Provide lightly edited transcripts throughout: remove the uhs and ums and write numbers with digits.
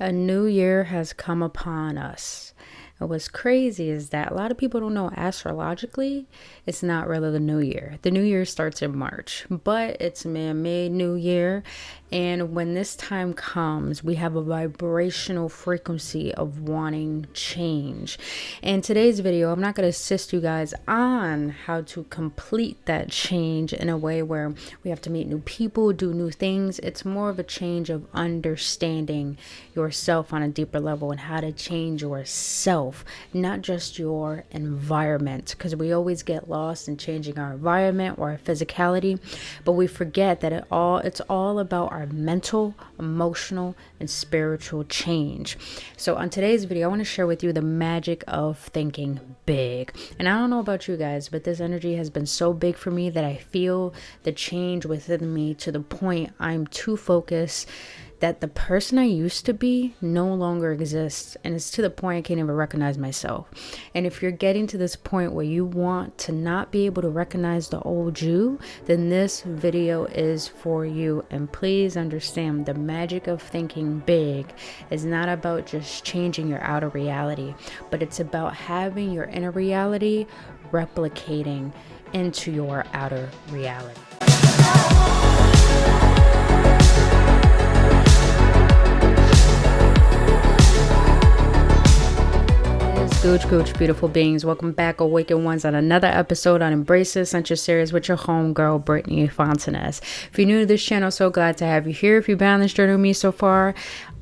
A new year has come upon us. And what's crazy is that a lot of people don't know astrologically, it's not really the new year. The new year starts in March, but it's a man-made new year. And when this time comes, we have a vibrational frequency of wanting change. In today's video, I'm not going to assist you guys on how to complete that change in a way where we have to meet new people, do new things. It's more of a change of understanding yourself on a deeper level and how to change yourself, not just your environment, because we always get lost in changing our environment or our physicality, but we forget that it's all about our mental, emotional, and spiritual change. So on today's video, I want to share with you the magic of thinking big. And I don't know about you guys, but this energy has been so big for me that I feel the change within me to the point I'm too focused that the person I used to be no longer exists. And it's to the point I can't even recognize myself. And if you're getting to this point where you want to not be able to recognize the old you, then this video is for you. And please understand, the magic of thinking big is not about just changing your outer reality, but it's about having your inner reality replicating into your outer reality. Gooch, beautiful beings. Welcome back, Awakened Ones, on another episode on Embrace the Essential Series with your homegirl, Brittany Definiteness. If you're new to this channel, so glad to have you here. If you've been on this journey with me so far,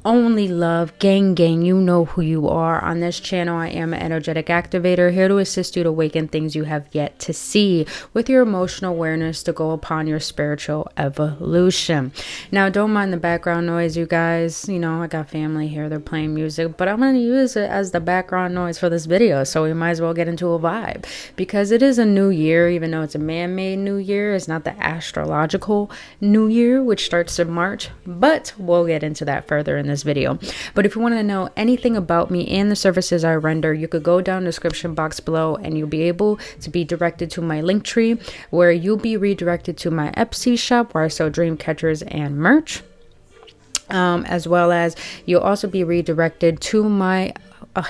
only love, gang, you know who you are. On this channel, I am an energetic activator, here to assist you to awaken things you have yet to see with your emotional awareness to go upon your spiritual evolution. Now, don't mind the background noise, you guys. You know, I got family here, they're playing music, but I'm going to use it as the background noise for this video, so we might as well get into a vibe, because it is a new year. Even though it's a man-made new year, it's not the astrological new year, which starts in March, but we'll get into that further in this video. But if you want to know anything about me and the services I render, you could go down the description box below and you'll be able to be directed to my link tree, where you'll be redirected to my Etsy shop where I sell dream catchers and merch, as well as you'll also be redirected to my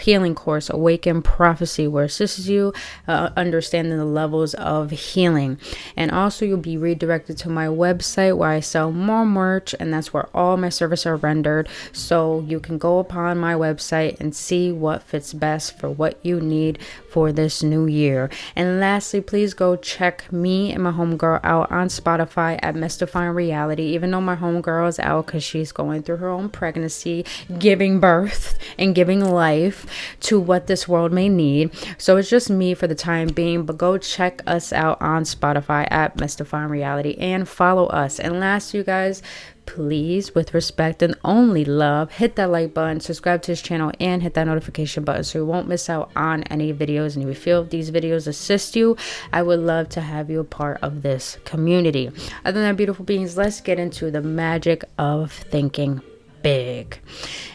healing course, Awaken Prophecy, where it assists you understanding the levels of healing. And also you'll be redirected to my website where I sell more merch, and that's where all my services are rendered. So you can go upon my website and see what fits best for what you need for this new year. And lastly, please go check me and my homegirl out on Spotify at Mystifying Reality, even though my homegirl is out because she's going through her own pregnancy, giving birth and giving life to what this world may need. So it's just me for the time being, but go check us out on Spotify at Mystifying Reality and follow us. And last, you guys, please, with respect and only love, hit that like button, subscribe to this channel, and hit that notification button so you won't miss out on any videos. And if you feel these videos assist you, I would love to have you a part of this community. Other than that, beautiful beings, let's get into the magic of thinking big.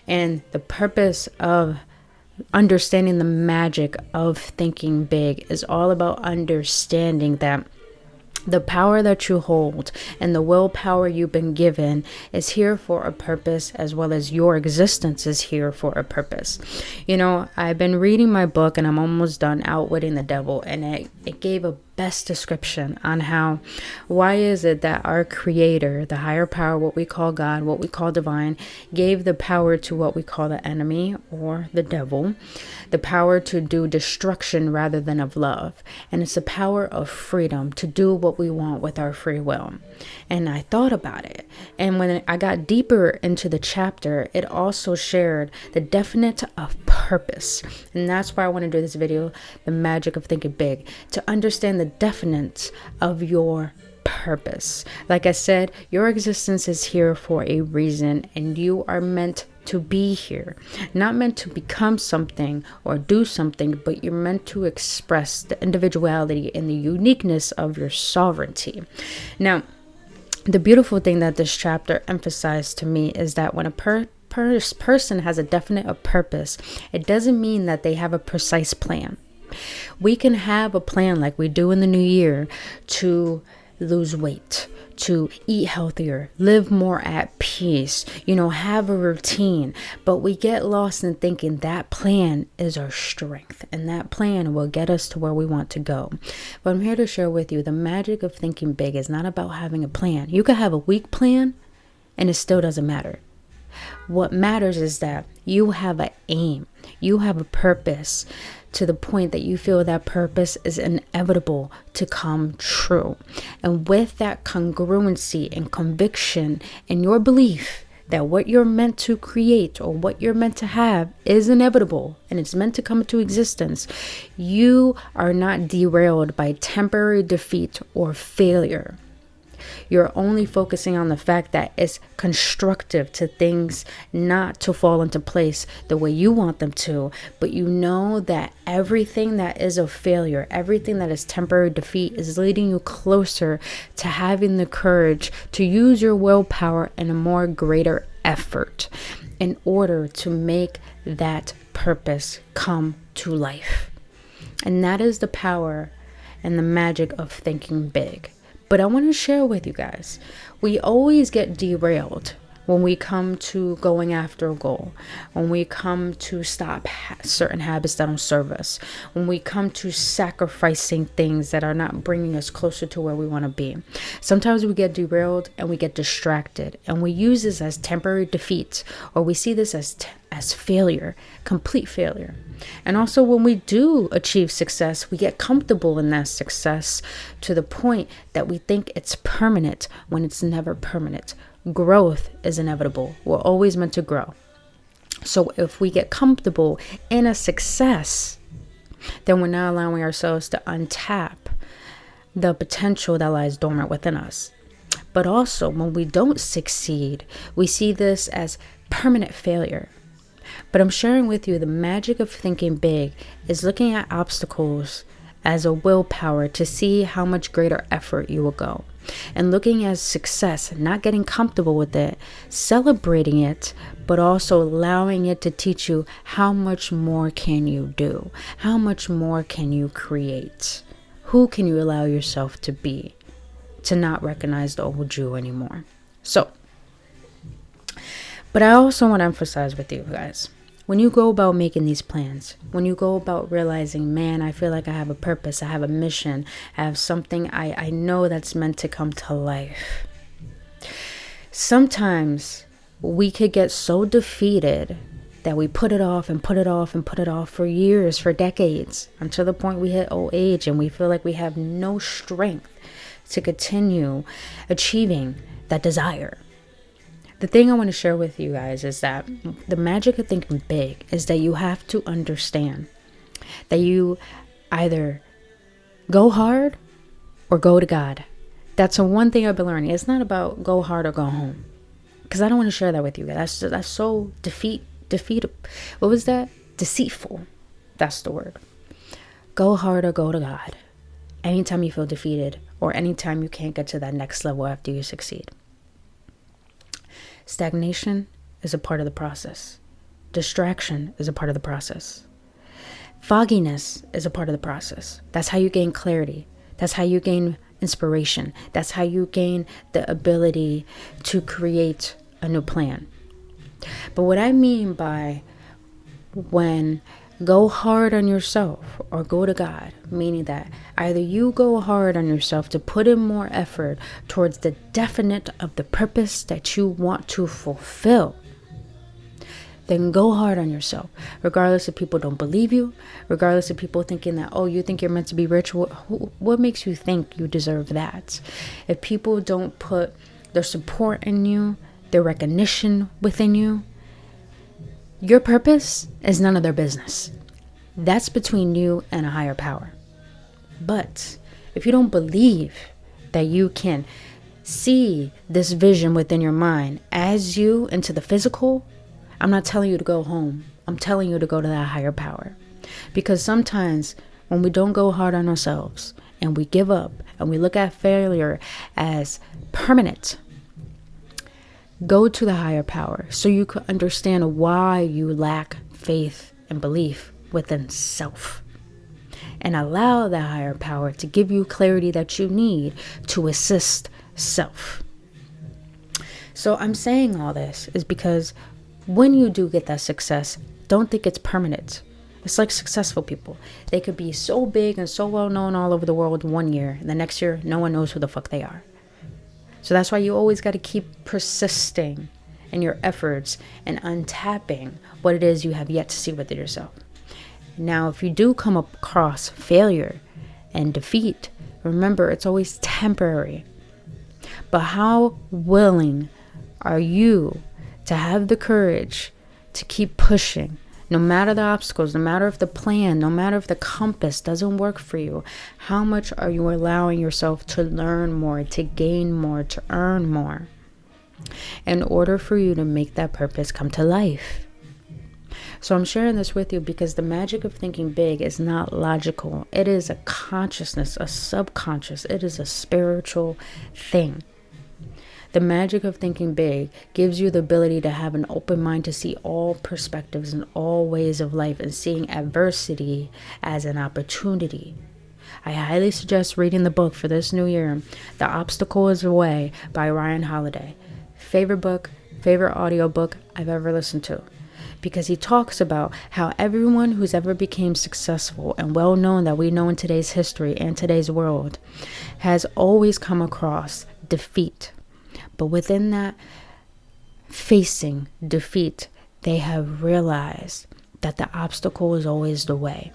And the purpose of understanding the magic of thinking big is all about understanding that the power that you hold and the willpower you've been given is here for a purpose, as well as your existence is here for a purpose. You know, I've been reading my book and I'm almost done, Outwitting the Devil, and it gave a best description on why is it that our creator, the higher power, what we call God, what we call divine, gave the power to what we call the enemy or the devil, the power to do destruction rather than of love. And it's the power of freedom to do what we want with our free will. And I thought about it, and when I got deeper into the chapter, it also shared the definite of purpose. And that's why I want to do this video, the magic of thinking big, to understand the definite of your purpose. Like I said, your existence is here for a reason, and you are meant to be here, not meant to become something or do something, but you're meant to express the individuality and the uniqueness of your sovereignty. Now, the beautiful thing that this chapter emphasized to me is that when a person has a definite purpose, it doesn't mean that they have a precise plan. We can have a plan like we do in the new year to lose weight, to eat healthier, live more at peace, have a routine. But we get lost in thinking that plan is our strength and that plan will get us to where we want to go. But I'm here to share with you the magic of thinking big is not about having a plan. You could have a weak plan and it still doesn't matter. What matters is that you have an aim, you have a purpose, to the point that you feel that purpose is inevitable to come true. And with that congruency and conviction and your belief that what you're meant to create or what you're meant to have is inevitable and it's meant to come into existence, you are not derailed by temporary defeat or failure. You're only focusing on the fact that it's constructive to things not to fall into place the way you want them to, but you know that everything that is a failure, everything that is temporary defeat is leading you closer to having the courage to use your willpower and a more greater effort in order to make that purpose come to life. And that is the power and the magic of thinking big. But I want to share with you guys, we always get derailed when we come to going after a goal, when we come to stop certain habits that don't serve us, when we come to sacrificing things that are not bringing us closer to where we want to be. Sometimes we get derailed and we get distracted and we use this as temporary defeat, or we see this as failure, complete failure. And also when we do achieve success, we get comfortable in that success to the point that we think it's permanent when it's never permanent. Growth is inevitable. We're always meant to grow. So if we get comfortable in a success, then we're not allowing ourselves to untap the potential that lies dormant within us. But also when we don't succeed, we see this as permanent failure. But I'm sharing with you the magic of thinking big is looking at obstacles as a willpower to see how much greater effort you will go. And looking at success, not getting comfortable with it, celebrating it, but also allowing it to teach you how much more can you do? How much more can you create? Who can you allow yourself to be? To not recognize the old you anymore. But I also want to emphasize with you guys, when you go about making these plans, when you go about realizing, man, I feel like I have a purpose, I have a mission, I have something I know that's meant to come to life. Sometimes we could get so defeated that we put it off and put it off and put it off for years, for decades, until the point we hit old age and we feel like we have no strength to continue achieving that desire. The thing I want to share with you guys is that the magic of thinking big is that you have to understand that you either go hard or go to God. That's the one thing I've been learning. It's not about go hard or go home, because I don't want to share that with you guys. That's so defeat. What was that? Deceitful. That's the word. Go hard or go to God. Anytime you feel defeated or anytime you can't get to that next level after you succeed. Stagnation is a part of the process. Distraction is a part of the process. Fogginess is a part of the process. That's how you gain clarity. That's how you gain inspiration. That's how you gain the ability to create a new plan. But what I mean by when go hard on yourself or go to God, meaning that either you go hard on yourself to put in more effort towards the definite of the purpose that you want to fulfill, then go hard on yourself, regardless if people don't believe you, regardless of people thinking that, oh, you think you're meant to be rich. What makes you think you deserve that? If people don't put their support in you, their recognition within you, your purpose is none of their business. That's between you and a higher power. But if you don't believe that you can see this vision within your mind as you into the physical, I'm not telling you to go home. I'm telling you to go to that higher power. Because sometimes when we don't go hard on ourselves and we give up and we look at failure as permanent, go to the higher power so you could understand why you lack faith and belief within self. and allow the higher power to give you clarity that you need to assist self. So I'm saying all this is because when you do get that success, don't think it's permanent. It's like successful people. They could be so big and so well known all over the world one year, and the next year, no one knows who the fuck they are. So that's why you always got to keep persisting in your efforts and untapping what it is you have yet to see within yourself. Now, if you do come across failure and defeat, remember it's always temporary. But how willing are you to have the courage to keep pushing, no matter the obstacles, no matter if the plan, no matter if the compass doesn't work for you? How much are you allowing yourself to learn more, to gain more, to earn more, in order for you to make that purpose come to life? So I'm sharing this with you because the magic of thinking big is not logical. It is a consciousness, a subconscious. It is a spiritual thing. The magic of thinking big gives you the ability to have an open mind to see all perspectives and all ways of life, and seeing adversity as an opportunity. I highly suggest reading the book for this new year, The Obstacle is the Way by Ryan Holiday. Favorite book, favorite audiobook I've ever listened to. Because he talks about how everyone who's ever became successful and well known that we know in today's history and today's world has always come across defeat. But within that facing defeat, they have realized that the obstacle is always the way.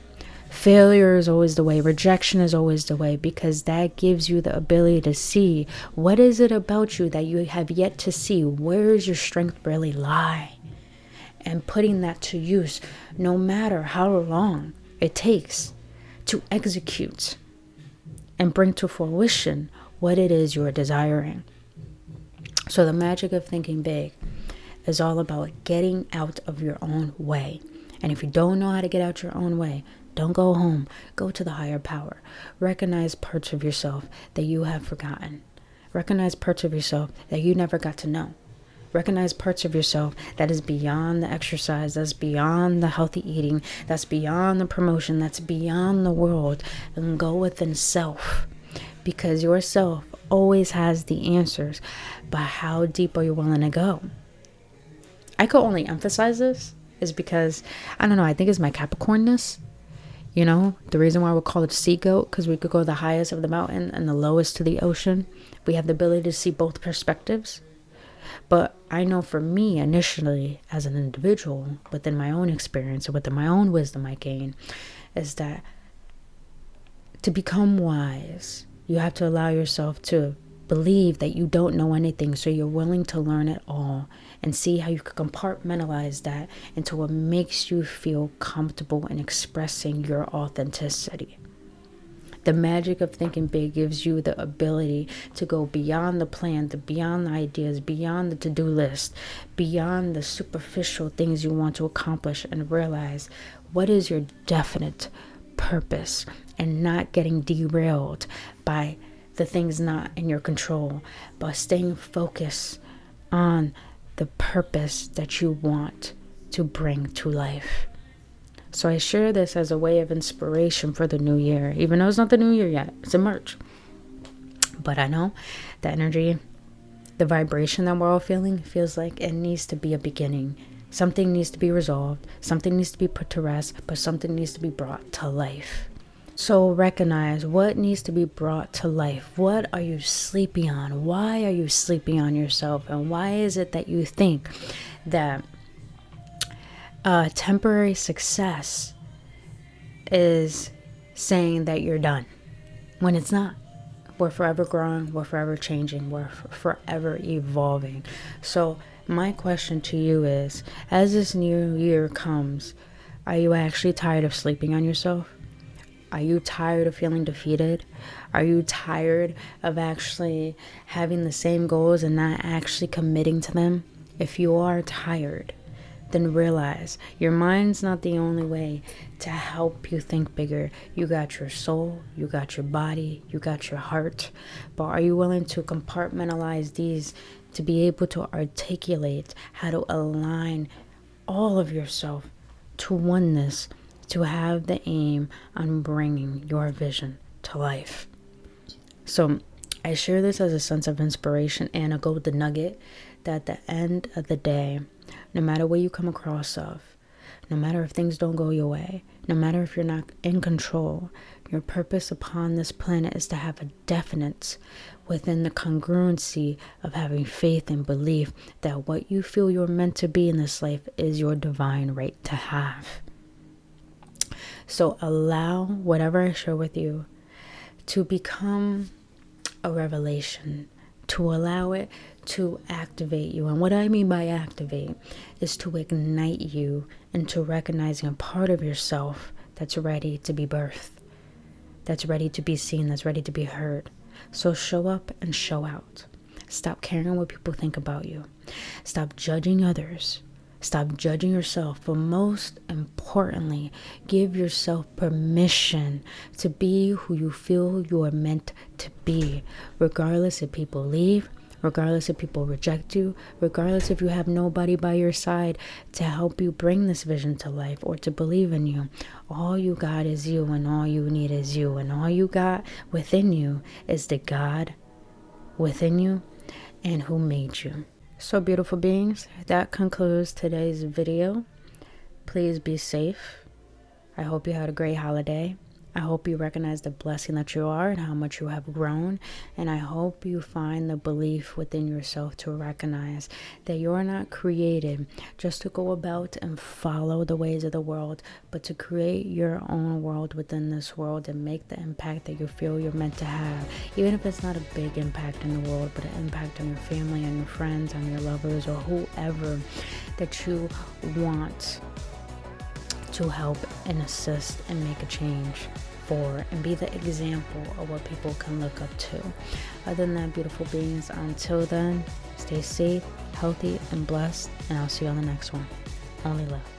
Failure is always the way. Rejection is always the way, because that gives you the ability to see what is it about you that you have yet to see. Where does your strength really lie? And putting that to use, no matter how long it takes to execute and bring to fruition what it is you're desiring. So the magic of thinking big is all about getting out of your own way. And if you don't know how to get out your own way, don't go home. Go to the higher power. Recognize parts of yourself that you have forgotten. Recognize parts of yourself that you never got to know. Recognize parts of yourself that is beyond the exercise, that's beyond the healthy eating, that's beyond the promotion, that's beyond the world, and go within self. Because yourself always has the answers, but how deep are you willing to go? I could only emphasize this is because, I don't know, I think it's my Capricornness. You know, the reason why we call it sea goat, because we could go the highest of the mountain and the lowest to the ocean. We have the ability to see both perspectives. But I know for me, initially, as an individual, within my own experience, or within my own wisdom I gain, is that to become wise, you have to allow yourself to believe that you don't know anything, so you're willing to learn it all and see how you can compartmentalize that into what makes you feel comfortable in expressing your authenticity. The magic of thinking big gives you the ability to go beyond the plan, beyond the ideas, beyond the to-do list, beyond the superficial things you want to accomplish, and realize what is your definite purpose, and not getting derailed by the things not in your control, but staying focused on the purpose that you want to bring to life. So I share this as a way of inspiration for the new year, even though it's not the new year yet. It's in March. But I know the energy, the vibration that we're all feeling feels like it needs to be a beginning. Something needs to be resolved. Something needs to be put to rest, but something needs to be brought to life. So recognize what needs to be brought to life. What are you sleeping on? Why are you sleeping on yourself? And why is it that you think that temporary success is saying that you're done, when it's not? We're forever growing, we're forever changing, we're forever evolving. So my question to you is, as this new year comes, are you actually tired of sleeping on yourself? Are you tired of feeling defeated? Are you tired of actually having the same goals and not actually committing to them? If you are tired, then realize your mind's not the only way to help you think bigger. You got your soul, you got your body, you got your heart. But are you willing to compartmentalize these to be able to articulate how to align all of yourself to oneness, to have the aim on bringing your vision to life. So I share this as a sense of inspiration and a golden nugget that at the end of the day, no matter what you come across of, no matter if things don't go your way, no matter if you're not in control, your purpose upon this planet is to have a definiteness within the congruency of having faith and belief that what you feel you're meant to be in this life is your divine right to have. So allow whatever I share with you to become a revelation, to allow it to activate you. And what I mean by activate is to ignite you into recognizing a part of yourself that's ready to be birthed, that's ready to be seen, that's ready to be heard. So show up and show out. Stop caring what people think about you. Stop judging others. Stop judging yourself. But most importantly, give yourself permission to be who you feel you are meant to be, regardless if people leave, regardless if people reject you, regardless if you have nobody by your side to help you bring this vision to life or to believe in you. All you got is you, and all you need is you, and all you got within you is the God within you and who made you. So beautiful beings, that concludes today's video. Please be safe. I hope you had a great holiday. I hope you recognize the blessing that you are and how much you have grown. And I hope you find the belief within yourself to recognize that you're not created just to go about and follow the ways of the world, but to create your own world within this world and make the impact that you feel you're meant to have. Even if it's not a big impact in the world, but an impact on your family, on your friends, on your lovers, or whoever that you want to help and assist and make a change for, and be the example of what people can look up to. Other than that, beautiful beings, until then, stay safe, healthy, and blessed, and I'll see you on the next one. Only love.